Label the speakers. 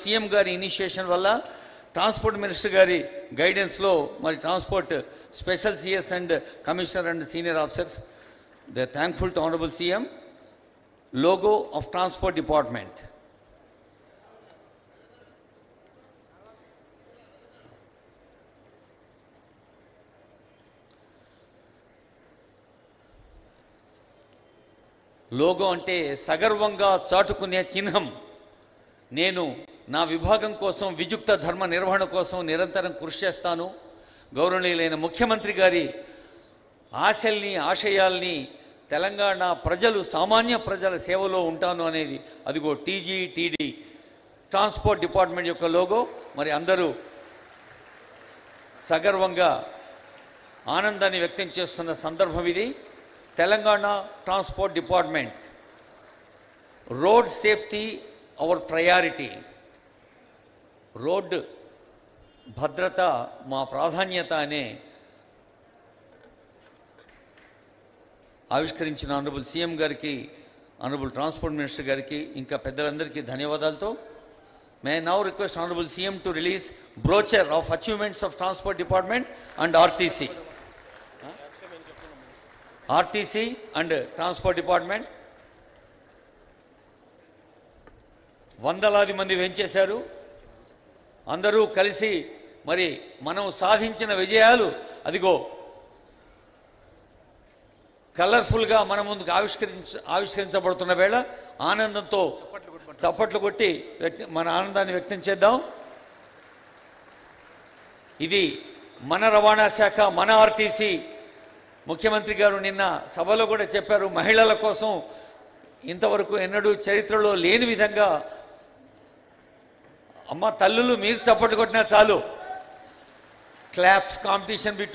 Speaker 1: CM గారి initiation వల్ల transport minister గారి గైడెన్స్లో మరి transport special CS and commissioner and senior officers they thankful to honourable CM logo of transport department. Logo అంటే సగర్వంగా చాటుకునే చిహ్నం. నేను నా విభాగం కోసం వియుక్త ధర్మ నిర్వహణ కోసం నిరంతరం కృషి చేస్తాను. గౌరవనీయులైన ముఖ్యమంత్రి గారి ఆశల్ని ఆశయాల్ని తెలంగాణ ప్రజలు సామాన్య ప్రజల సేవలో ఉంటాను అనేది అదిగో టీజీటీడీ ట్రాన్స్పోర్ట్ డిపార్ట్మెంట్ యొక్క లోగో. మరి అందరూ సగర్వంగా ఆనందాన్ని వ్యక్తం చేస్తున్న సందర్భం ఇది. Telangana transport department road safety our priority. Road భద్రత మా ప్రాధాన్యత అనే ఆవిష్కరించిన ఆనరబుల్ సీఎం గారికి, ఆనరబుల్ ట్రాన్స్పోర్ట్ మినిస్టర్ గారికి, ఇంకా పెద్దలందరికీ ధన్యవాదాలతో may now request honourable CM to release brochure of achievements of transport department and RTC and transport department. వందలాది మంది వెంచేశారు. అందరూ కలిసి మరి మనం సాధించిన విజయాలు అదిగో కలర్ఫుల్గా మన ముందుకు ఆవిష్కరించబడుతున్న వేళ ఆనందంతో చప్పట్లు కొట్టి మన ఆనందాన్ని వ్యక్తం చేద్దాం. ఇది మన రవాణా శాఖ, మన ఆర్టీసీ. ముఖ్యమంత్రి గారు నిన్న సభలో కూడా చెప్పారు, మహిళల కోసం ఇంతవరకు ఎన్నడూ చరిత్రలో లేని విధంగా. అమ్మ తల్లులు మీరు చప్పట్లు కొట్టినా చాలు. Claps competition between